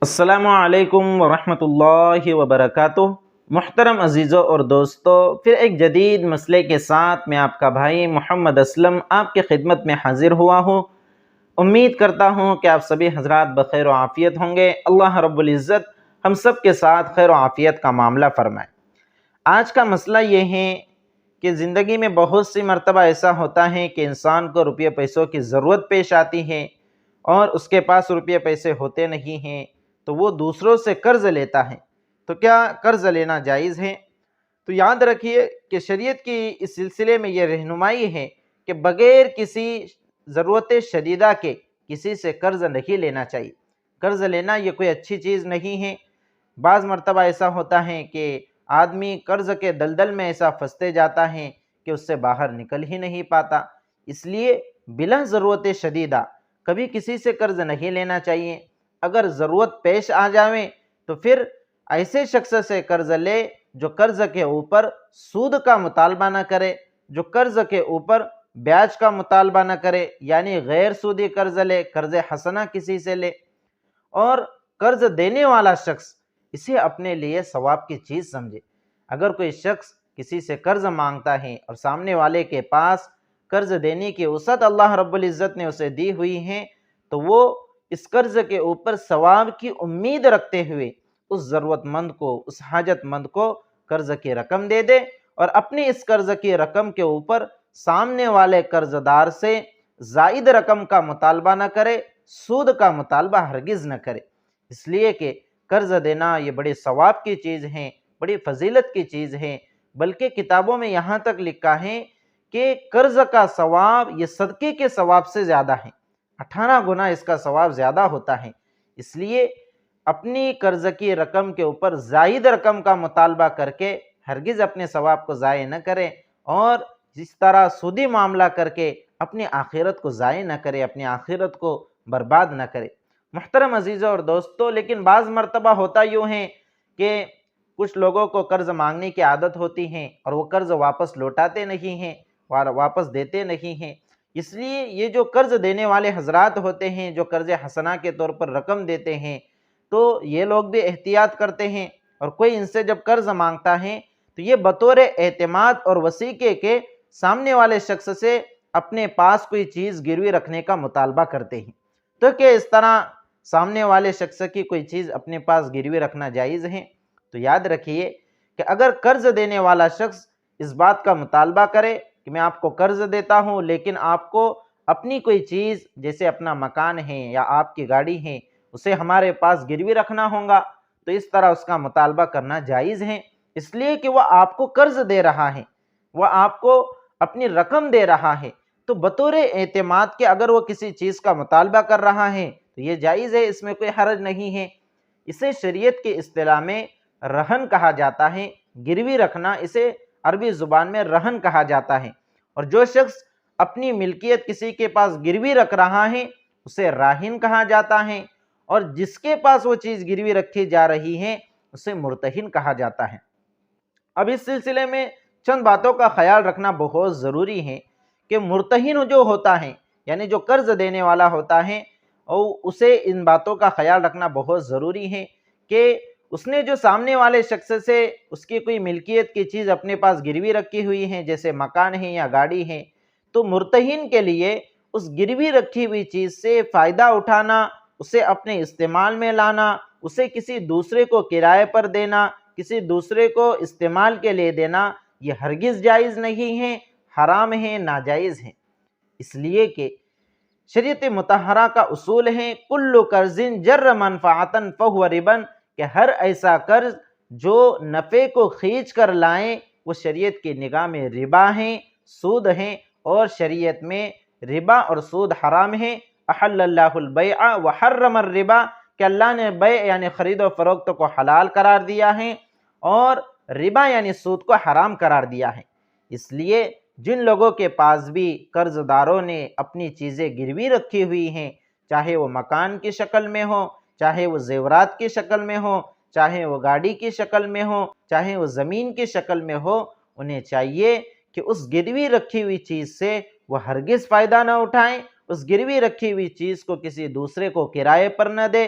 السلام علیکم ورحمۃ اللہ وبرکاتہ۔ محترم عزیزوں اور دوستوں، پھر ایک جدید مسئلے کے ساتھ میں آپ کا بھائی محمد اسلم آپ کی خدمت میں حاضر ہوا ہوں۔ امید کرتا ہوں کہ آپ سبھی حضرات بخیر و عافیت ہوں گے۔ اللہ رب العزت ہم سب کے ساتھ خیر و عافیت کا معاملہ فرمائے۔ آج کا مسئلہ یہ ہے کہ زندگی میں بہت سی مرتبہ ایسا ہوتا ہے کہ انسان کو روپے پیسوں کی ضرورت پیش آتی ہے اور اس کے پاس روپے پیسے ہوتے نہیں ہیں تو وہ دوسروں سے قرض لیتا ہے۔ تو کیا قرض لینا جائز ہے؟ تو یاد رکھیے کہ شریعت کی اس سلسلے میں یہ رہنمائی ہے کہ بغیر کسی ضرورت شدیدہ کے کسی سے قرض نہیں لینا چاہیے۔ قرض لینا یہ کوئی اچھی چیز نہیں ہے۔ بعض مرتبہ ایسا ہوتا ہے کہ آدمی قرض کے دلدل میں ایسا پھنستے جاتا ہے کہ اس سے باہر نکل ہی نہیں پاتا۔ اس لیے بلا ضرورت شدیدہ کبھی کسی سے قرض نہیں لینا چاہیے۔ اگر ضرورت پیش آ جائے تو پھر ایسے شخص سے قرض لے جو قرض کے اوپر سود کا مطالبہ نہ کرے، جو قرض کے اوپر بیاج کا مطالبہ نہ کرے، یعنی غیر سودی قرض لے، قرض حسنہ کسی سے لے۔ اور قرض دینے والا شخص اسے اپنے لیے ثواب کی چیز سمجھے۔ اگر کوئی شخص کسی سے قرض مانگتا ہے اور سامنے والے کے پاس قرض دینے کی وسعت اللہ رب العزت نے اسے دی ہوئی ہے تو وہ اس قرض کے اوپر ثواب کی امید رکھتے ہوئے اس ضرورت مند کو، اس حاجت مند کو قرض کی رقم دے دے اور اپنی اس قرض کی رقم کے اوپر سامنے والے قرض دار سے زائد رقم کا مطالبہ نہ کرے، سود کا مطالبہ ہرگز نہ کرے۔ اس لیے کہ قرض دینا یہ بڑی ثواب کی چیز ہے، بڑی فضیلت کی چیز ہے، بلکہ کتابوں میں یہاں تک لکھا ہے کہ قرض کا ثواب یہ صدقے کے ثواب سے زیادہ ہے، 18 گنا اس کا ثواب زیادہ ہوتا ہے۔ اس لیے اپنی قرض کی رقم کے اوپر زائد رقم کا مطالبہ کر کے ہرگز اپنے ثواب کو ضائع نہ کریں اور جس طرح سودی معاملہ کر کے اپنی آخرت کو ضائع نہ کرے، اپنی آخرت کو برباد نہ کرے۔ محترم عزیزوں اور دوستوں، لیکن بعض مرتبہ ہوتا یوں ہے کہ کچھ لوگوں کو قرض مانگنے کی عادت ہوتی ہے اور وہ قرض واپس لوٹاتے نہیں ہیں، واپس دیتے نہیں ہیں۔ اس لیے یہ جو قرض دینے والے حضرات ہوتے ہیں، جو قرض حسنہ کے طور پر رقم دیتے ہیں، تو یہ لوگ بھی احتیاط کرتے ہیں اور کوئی ان سے جب قرض مانگتا ہے تو یہ بطور اعتماد اور وثیقے کے سامنے والے شخص سے اپنے پاس کوئی چیز گروی رکھنے کا مطالبہ کرتے ہیں۔ تو کہ اس طرح سامنے والے شخص کی کوئی چیز اپنے پاس گروی رکھنا جائز ہے؟ تو یاد رکھیے کہ اگر قرض دینے والا شخص اس بات کا مطالبہ کرے کہ میں آپ کو قرض دیتا ہوں لیکن آپ کو اپنی کوئی چیز جیسے اپنا مکان ہے یا آپ کی گاڑی ہے اسے ہمارے پاس گروی رکھنا ہوگا، تو اس طرح اس کا مطالبہ کرنا جائز ہے، اس لیے کہ وہ آپ کو قرض دے رہا ہے، وہ آپ کو اپنی رقم دے رہا ہے، تو بطور اعتماد کے اگر وہ کسی چیز کا مطالبہ کر رہا ہے تو یہ جائز ہے، اس میں کوئی حرج نہیں ہے۔ اسے شریعت کی اصطلاح میں رہن کہا جاتا ہے، گروی رکھنا اسے عربی زبان میں رہن کہا جاتا ہے، اور جو شخص اپنی ملکیت کسی کے پاس گروی رکھ رہا ہے اسے راہن کہا جاتا ہے، اور جس کے پاس وہ چیز گروی رکھی جا رہی ہے اسے مرتہن کہا جاتا ہے۔ اب اس سلسلے میں چند باتوں کا خیال رکھنا بہت ضروری ہے کہ مرتہن جو ہوتا ہے یعنی جو قرض دینے والا ہوتا ہے اسے ان باتوں کا خیال رکھنا بہت ضروری ہے کہ اس نے جو سامنے والے شخص سے اس کی کوئی ملکیت کی چیز اپنے پاس گروی رکھی ہوئی ہے جیسے مکان ہے یا گاڑی ہے، تو مرتہن کے لیے اس گروی رکھی ہوئی چیز سے فائدہ اٹھانا، اسے اپنے استعمال میں لانا، اسے کسی دوسرے کو کرائے پر دینا، کسی دوسرے کو استعمال کے لیے دینا، یہ ہرگز جائز نہیں ہے، حرام ہے، ناجائز ہے۔ اس لیے کہ شریعت مطہرہ کا اصول ہے کل قرض جر منفعتا فہو ربا، کہ ہر ایسا قرض جو نفع کو کھینچ کر لائیں وہ شریعت کی نگاہ میں ربا ہیں، سود ہیں، اور شریعت میں ربا اور سود حرام ہے۔ احل اللہ البیع وحرم الربا، کہ اللہ نے بیع یعنی خرید و فروخت کو حلال قرار دیا ہے اور ربا یعنی سود کو حرام قرار دیا ہے۔ اس لیے جن لوگوں کے پاس بھی قرض داروں نے اپنی چیزیں گروی رکھی ہوئی ہیں، چاہے وہ مکان کی شکل میں ہو، چاہے وہ زیورات کی شکل میں ہو، چاہے وہ گاڑی کی شکل میں ہو، چاہے وہ زمین کی شکل میں ہو، انہیں چاہیے کہ اس گروی رکھی ہوئی چیز سے وہ ہرگز فائدہ نہ اٹھائیں، اس گروی رکھی ہوئی چیز کو کسی دوسرے کو کرائے پر نہ دے،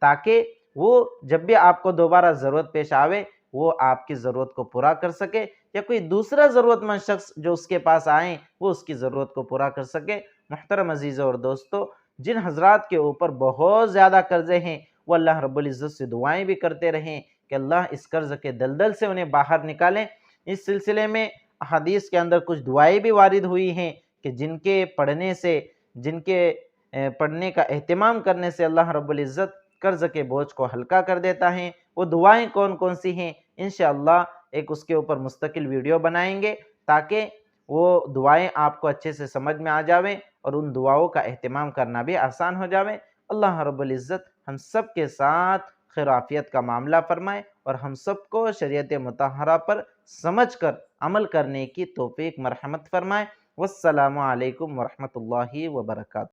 تاکہ وہ جب بھی آپ کو دوبارہ ضرورت پیش آوے وہ آپ کی ضرورت کو پورا کر سکے، یا کوئی دوسرا ضرورت مند شخص جو اس کے پاس آئیں وہ اس کی ضرورت کو پورا کر سکے۔ محترم عزیزوں اور دوستو، جن حضرات کے اوپر بہت زیادہ قرضے ہیں وہ اللہ رب العزت سے دعائیں بھی کرتے رہیں کہ اللہ اس قرض کے دلدل سے انہیں باہر نکالیں۔ اس سلسلے میں احادیث کے اندر کچھ دعائیں بھی وارد ہوئی ہیں کہ جن کے پڑھنے کا اہتمام کرنے سے اللہ رب العزت قرض کے بوجھ کو ہلکا کر دیتا ہے۔ وہ دعائیں کون کون سی ہیں انشاءاللہ ایک اس کے اوپر مستقل ویڈیو بنائیں گے تاکہ وہ دعائیں آپ کو اچھے سے سمجھ میں آ جاویں اور ان دعاؤں کا اہتمام کرنا بھی آسان ہو جاوے۔ اللہ رب العزت ہم سب کے ساتھ خیر و عافیت کا معاملہ فرمائے اور ہم سب کو شریعت مطہرہ پر سمجھ کر عمل کرنے کی توفیق مرحمت فرمائے۔ والسلام علیکم ورحمۃ اللہ وبرکاتہ۔